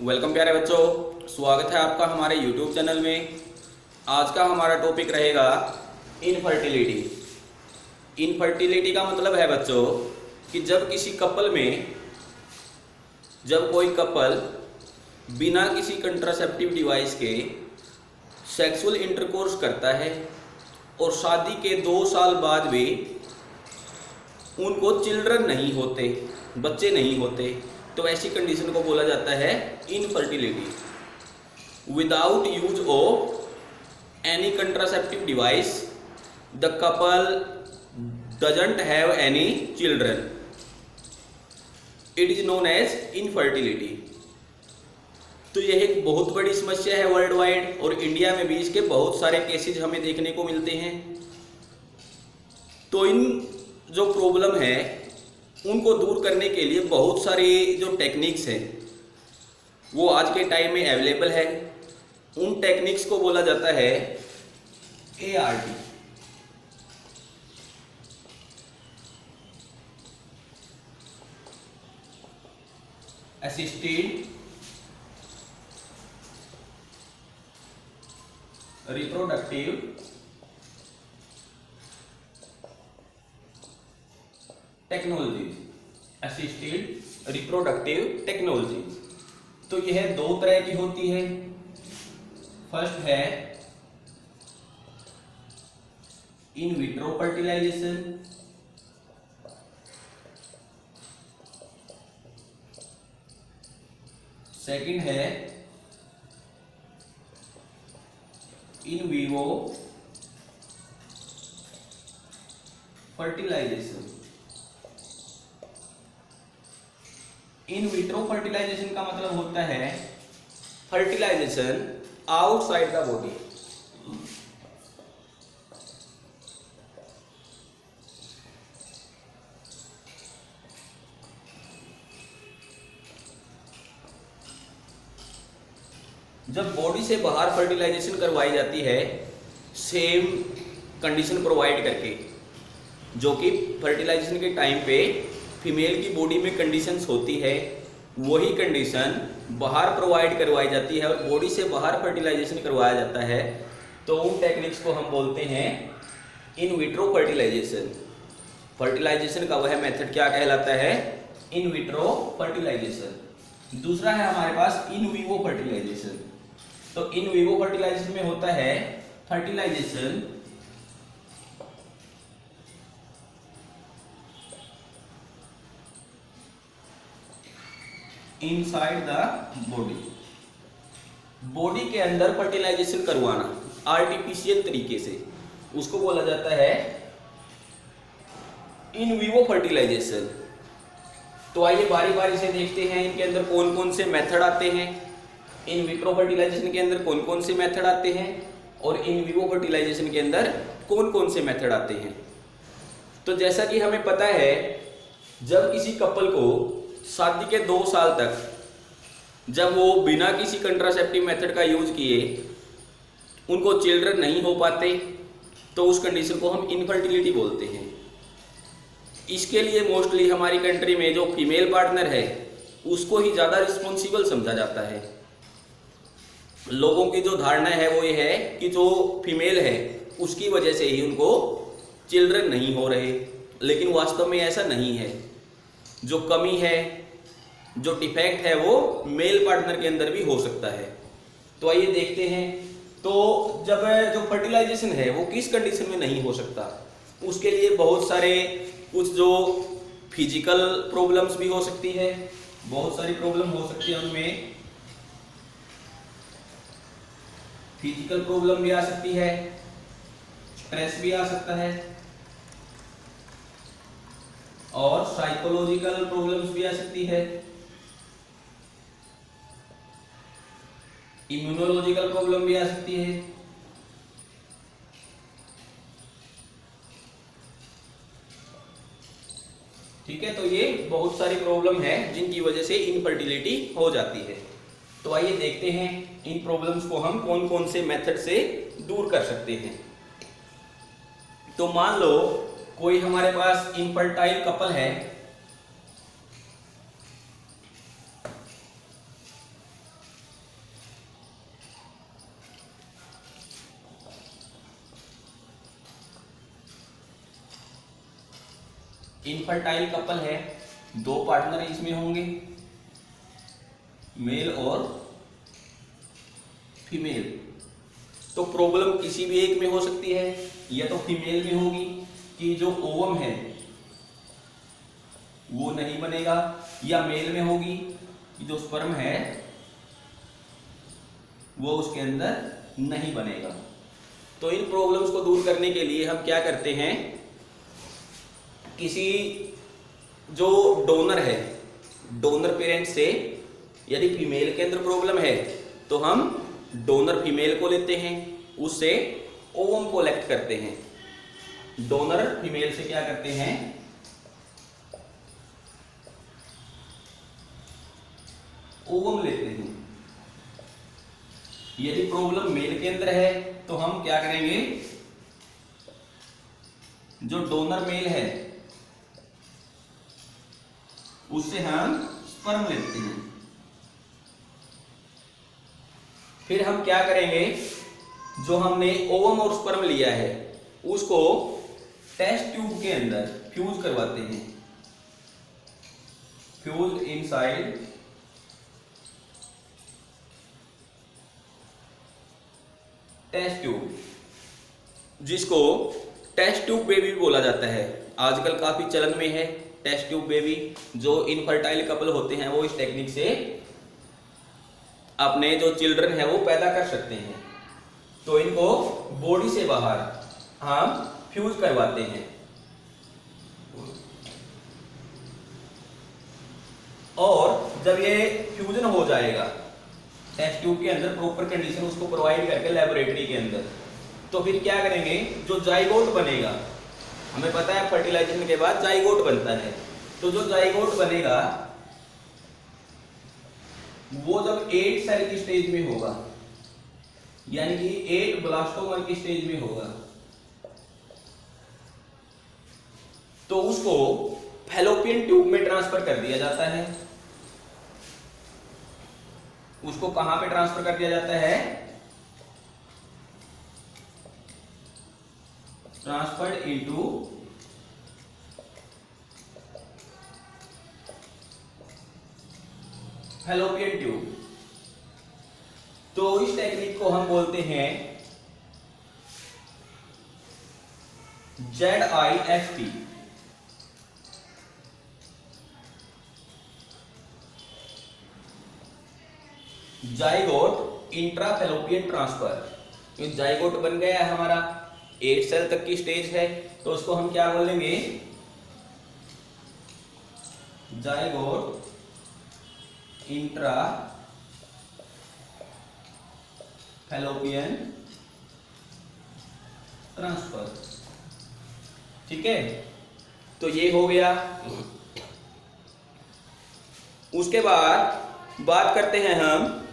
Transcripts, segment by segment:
Welcome प्यारे बच्चों, स्वागत है आपका हमारे YouTube चैनल में। आज का हमारा टॉपिक रहेगा इनफर्टिलिटी। इनफर्टिलिटी का मतलब है बच्चों कि जब कोई कपल बिना किसी कंट्रासेप्टिव डिवाइस के सेक्सुअल इंटरकोर्स करता है और शादी के 2 साल बाद भी उनको चिल्ड्रन नहीं होते, बच्चे नहीं होते, तो ऐसी कंडीशन को बोला जाता है infertility. Without use of any contraceptive device the couple doesn't have any children, it is known as infertility. तो यह एक बहुत बड़ी समस्या है वर्ल्ड वाइड, और इंडिया में भी इसके बहुत सारे केसेज हमें देखने को मिलते हैं। तो इन जो प्रॉब्लम है उनको दूर करने के लिए बहुत सारी जो टेक्निक्स हैं वो आज के टाइम में अवेलेबल है। उन टेक्निक्स को बोला जाता है ART। Assisted reproductive technologies, assisted reproductive technologies. तो यह 2 तरह की होती है। फर्स्ट है इन विट्रो फर्टिलाइजेशन, सेकंड है in vivo fertilisation. In vitro fertilisation का मतलब होता है फर्टिलाइजेशन आउटसाइड द बॉडी। जब बॉडी से बाहर फर्टिलाइजेशन करवाई जाती है सेम कंडीशन प्रोवाइड करके, जो कि फर्टिलाइजेशन के टाइम पे फीमेल की बॉडी में कंडीशंस होती है, वही कंडीशन बाहर प्रोवाइड करवाई जाती है और बॉडी से बाहर फर्टिलाइजेशन करवाया जाता है। तो उन टेक्निक्स को हम बोलते हैं इन विट्रो फर्टिलाइजेशन। फर्टिलाइजेशन का वह मेथड क्या कहलाता है? In vitro fertilisation. दूसरा है हमारे पास इन विवो फर्टिलाइजेशन। तो इन विवो फर्टिलाइजेशन में होता है fertilisation inside the body. Body के अंदर फर्टिलाइजेशन करवाना आर्टिफिशियल तरीके से, उसको बोला जाता है इन विवो फर्टिलाइजेशन। तो आइए बारी बारी से देखते हैं इनके अंदर कौन कौन से मेथड आते हैं। इन विट्रो फर्टिलाइजेशन के अंदर कौन कौन से मेथड आते हैं और इन विवो फर्टिलाइजेशन के अंदर कौन कौन से मेथड आते हैं। तो जैसा कि हमें पता है, जब किसी कपल को शादी के 2 साल तक जब वो बिना किसी कंट्रासेप्टिव मेथड का यूज किए उनको चिल्ड्रन नहीं हो पाते, तो उस कंडीशन को हम इनफर्टिलिटी बोलते हैं। इसके लिए मोस्टली हमारी कंट्री में जो फीमेल पार्टनर है उसको ही ज़्यादा रिस्पॉन्सिबल समझा जाता है। लोगों की जो धारणा है वो ये है कि जो फीमेल है उसकी वजह से ही उनको चिल्ड्रन नहीं हो रहे, लेकिन वास्तव में ऐसा नहीं है। जो कमी है, जो डिफेक्ट है, वो मेल पार्टनर के अंदर भी हो सकता है। तो आइए देखते हैं। तो जब जो फर्टिलाइजेशन है वो किस कंडीशन में नहीं हो सकता, उसके लिए बहुत सारे कुछ जो फिजिकल प्रॉब्लम्स भी हो सकती है, बहुत सारी प्रॉब्लम हो सकती है। उनमें फिजिकल प्रॉब्लम भी आ सकती है, स्ट्रेस भी आ सकता है, और साइकोलॉजिकल प्रॉब्लम्स भी आ सकती है, इम्यूनोलॉजिकल प्रॉब्लम भी आ सकती है। ठीक है, तो ये बहुत सारी प्रॉब्लम है जिनकी वजह से इनफर्टिलिटी हो जाती है। तो आइए देखते हैं इन प्रॉब्लम्स को हम कौन कौन से मेथड से दूर कर सकते हैं। तो मान लो कोई हमारे पास इनफर्टाइल कपल है इनफर्टाइल कपल है, दो पार्टनर इसमें होंगे, मेल और फीमेल। तो प्रॉब्लम किसी भी एक में हो सकती है, या तो फीमेल में होगी कि जो ओवम है वो नहीं बनेगा, या मेल में होगी कि जो स्पर्म है वो उसके अंदर नहीं बनेगा। तो इन प्रॉब्लम्स को दूर करने के लिए हम क्या करते हैं, किसी जो डोनर है, डोनर पेरेंट से यदि फीमेल के अंदर प्रॉब्लम है तो हम डोनर फीमेल को लेते हैं, उससे ओवम कलेक्ट करते हैं। डोनर फीमेल से क्या करते हैं, ओवम लेते हैं। यदि प्रॉब्लम मेल के अंदर है तो हम क्या करेंगे, जो डोनर मेल है उससे हम स्पर्म लेते हैं। फिर हम क्या करेंगे, जो हमने ओवम और स्पर्म लिया है उसको टेस्ट ट्यूब के अंदर फ्यूज करवाते हैं, फ्यूज इनसाइड टेस्ट ट्यूब, जिसको टेस्ट ट्यूब बेबी बोला जाता है। आजकल काफी चलन में है टेस्ट ट्यूब बेबी। जो इनफर्टाइल कपल होते हैं वो इस टेक्निक से अपने जो चिल्ड्रन है वो पैदा कर सकते हैं। तो इनको बॉडी से बाहर हम फ्यूज करवाते हैं, और जब ये फ्यूजन हो जाएगा टेस्ट ट्यूब के अंदर, प्रॉपर कंडीशन उसको प्रोवाइड करके लेबोरेटरी के अंदर, तो फिर क्या करेंगे, जो जाइगोट बनेगा, हमें पता है फर्टिलाइजेशन के बाद जाइगोट बनता है, तो जो जाइगोट बनेगा वो जब 8 सेल की स्टेज में होगा, यानी कि 8 ब्लास्टोमर की स्टेज में होगा, तो उसको फैलोपियन ट्यूब में ट्रांसफर कर दिया जाता है। उसको कहां पे ट्रांसफर कर दिया जाता है, ट्रांसफर्ड इनटू फैलोपियन ट्यूब। तो इस टेक्निक को हम बोलते हैं ZIFT, जाइगोट इंट्राफैलोपियन ट्रांसफर। तो जाइगोट बन गया है हमारा, 8 सेल तक की स्टेज है, तो उसको हम क्या बोलेंगे, जाइगोट इंट्रा फैलोपियन ट्रांसफर। ठीक है, तो ये हो गया। उसके बाद बात करते हैं हम,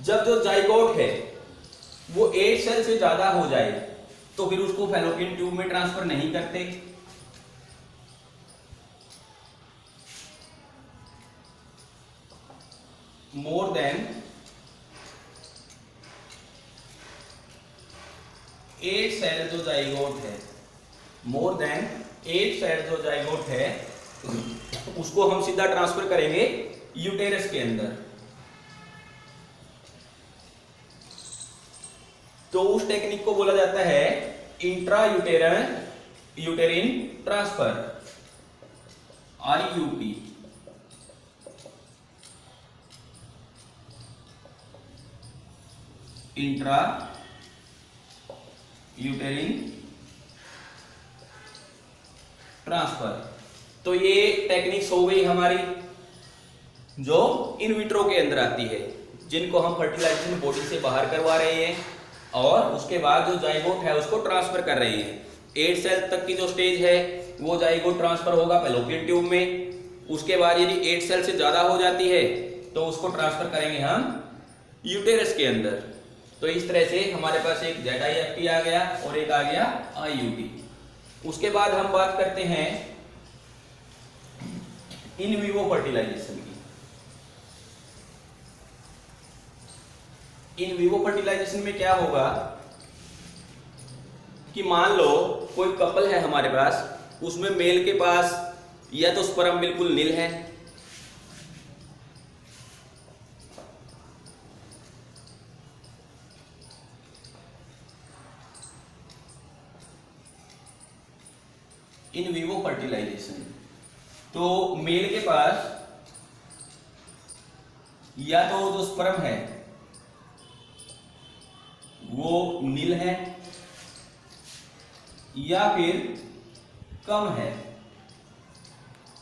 जब जो जाइगोट है वो 8 सेल से ज्यादा हो जाए तो फिर उसको फैलोपियन ट्यूब में ट्रांसफर नहीं करते। मोर देन 8 सेल जो जाइगोट है, मोर देन 8 सेल जो जाइगोट है उसको हम सीधा ट्रांसफर करेंगे यूटेरस के अंदर। तो उस टेक्निक को बोला जाता है intra यूटेरिन transfer, IUT। Intra यूटेरिन transfer. तो ये टेक्निक्स हो गई हमारी जो इन विट्रो के अंदर आती है, जिनको हम फर्टिलाइजेशन बॉडी से बाहर करवा रहे हैं, और उसके बाद जो जाइगोट है उसको ट्रांसफर कर रहे हैं। 8 सेल तक की जो स्टेज है वो जाइगोट ट्रांसफर होगा फैलोपियन ट्यूब में। उसके बाद यदि 8 सेल से ज्यादा हो जाती है तो उसको ट्रांसफर करेंगे हम यूटेरस के अंदर। तो इस तरह से हमारे पास एक ZIFT आ गया और एक आ गया IUT। उसके बाद हम बात करते हैं इन विवो फर्टिलाइजेशन की। इन विवो फर्टिलाइजेशन में क्या होगा कि मान लो कोई कपल है हमारे पास, उसमें मेल के पास या तो स्पर्म बिल्कुल नील है, इन विवो फर्टिलाइजेशन, तो मेल के पास या तो जो स्पर्म है वो नील है या फिर कम है,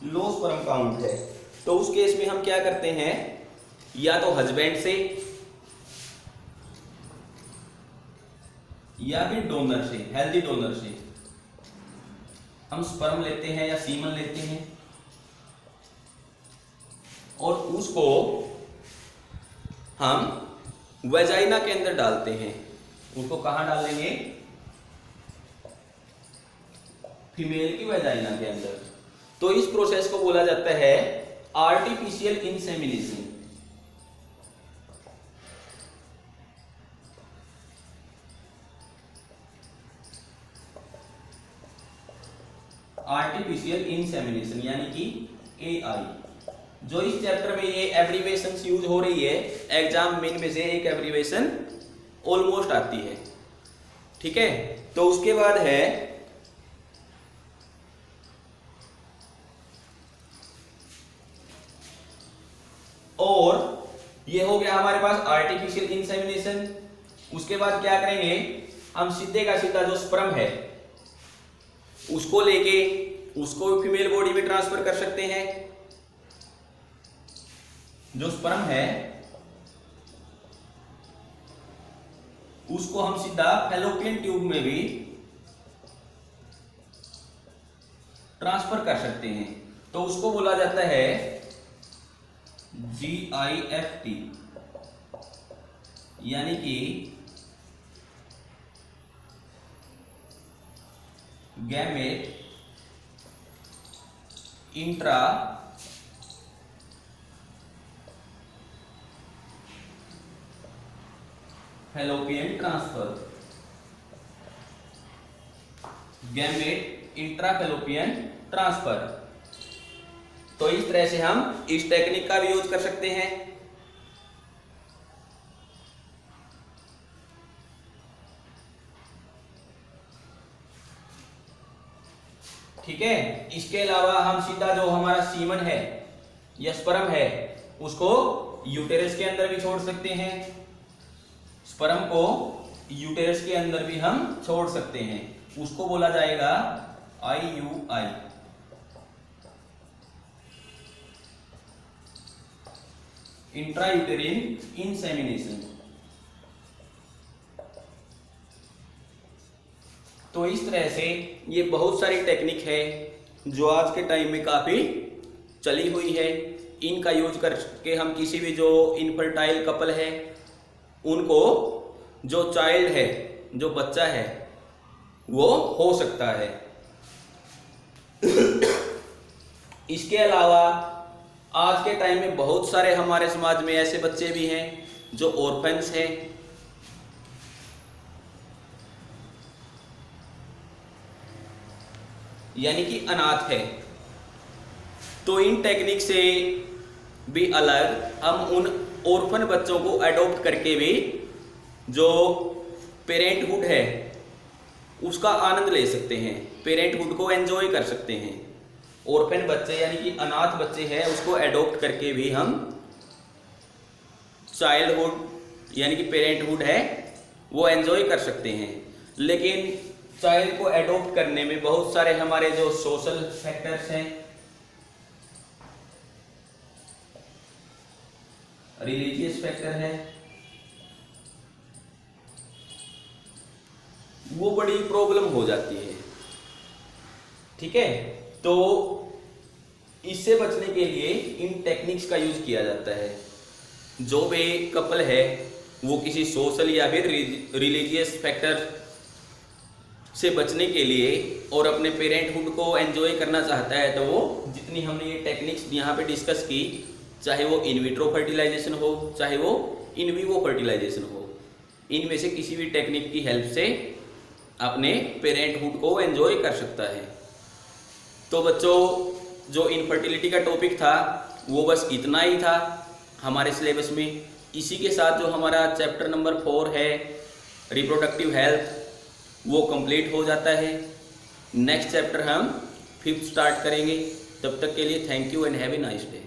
लो स्पर्म काउंट है। तो उस केस में हम क्या करते हैं, या तो हस्बैंड से या फिर डोनर से, हेल्दी डोनर से हम स्पर्म लेते हैं या सीमन लेते हैं और उसको हम वेजाइना के अंदर डालते हैं। उसको कहां डालेंगे, फीमेल की वेजाइना के अंदर। तो इस प्रोसेस को बोला जाता है आर्टिफिशियल इंसेमिनेशन। आर्टिफिशियल इंसेमिनेशन यानी कि AI। जो इस चैप्टर में ये एब्रीवेशन यूज हो रही है, एग्जाम मेन में से एक एब्रीवेशन ऑलमोस्ट आती है, ठीक है। तो उसके बाद है और ये हो गया हमारे पास आर्टिफिशियल इंसेमिनेशन। उसके बाद क्या करेंगे, हम सीधे का सीधा जो स्पर्म है उसको लेके उसको फीमेल बॉडी में ट्रांसफर कर सकते हैं। जो स्पर्म है उसको हम सीधा फैलोपियन ट्यूब में भी ट्रांसफर कर सकते हैं। तो उसको बोला जाता है GIFT, यानी कि gamete intra fallopian transfer, gamete intrafallopian transfer. तो इस तरह से हम इस टेक्निक का भी यूज कर सकते हैं। ठीक है। इसके अलावा हम सीधा जो हमारा सीमन है या स्पर्म है उसको यूटेरस के अंदर भी छोड़ सकते हैं। स्पर्म को यूटेरस के अंदर भी हम छोड़ सकते हैं, उसको बोला जाएगा IUI, इंट्रायूटेरिन इंसेमिनेशन। तो इस तरह से ये बहुत सारी टेक्निक है जो आज के टाइम में काफी चली हुई है। इनका यूज करके हम किसी भी जो इनफर्टाइल कपल है उनको जो चाइल्ड है, जो बच्चा है, वो हो सकता है। इसके अलावा आज के टाइम में बहुत सारे हमारे समाज में ऐसे बच्चे भी हैं जो ऑर्फन्स हैं, यानी कि अनाथ है। तो इन टेक्निक से भी अलग हम उन ऑर्फन बच्चों को अडॉप्ट करके भी जो पेरेंटहुड है उसका आनंद ले सकते हैं, पेरेंटहुड को एंजॉय कर सकते हैं। ऑर्फन बच्चे यानी कि अनाथ बच्चे हैं उसको एडॉप्ट करके भी हम चाइल्डहुड यानी कि पेरेंटहुड है वो एंजॉय कर सकते हैं। लेकिन चाइल्ड को एडॉप्ट करने में बहुत सारे हमारे जो सोशल फैक्टर्स हैं, रिलीजियस फैक्टर है, वो बड़ी प्रॉब्लम हो जाती है। ठीक है। तो इससे बचने के लिए इन टेक्निक्स का यूज किया जाता है। जो भी कपल है वो किसी सोशल या फिर रिलीजियस फैक्टर से बचने के लिए और अपने पेरेंटहुड को एंजॉय करना चाहता है तो वो जितनी हमने ये टेक्निक्स यहाँ पे डिस्कस की, चाहे वो इन विट्रो फर्टिलाइजेशन हो चाहे वो इन विवो फर्टिलाइजेशन हो, इनमें से किसी भी टेक्निक की हेल्प से अपने पेरेंटहुड को एंजॉय कर सकता है। तो बच्चों, जो इनफर्टिलिटी का टॉपिक था वो बस इतना ही था हमारे सिलेबस में। इसी के साथ जो हमारा चैप्टर नंबर 4 है रिप्रोडक्टिव हेल्थ, वो कंप्लीट हो जाता है। नेक्स्ट चैप्टर हम 5th स्टार्ट करेंगे। तब तक के लिए thank you and have a nice day.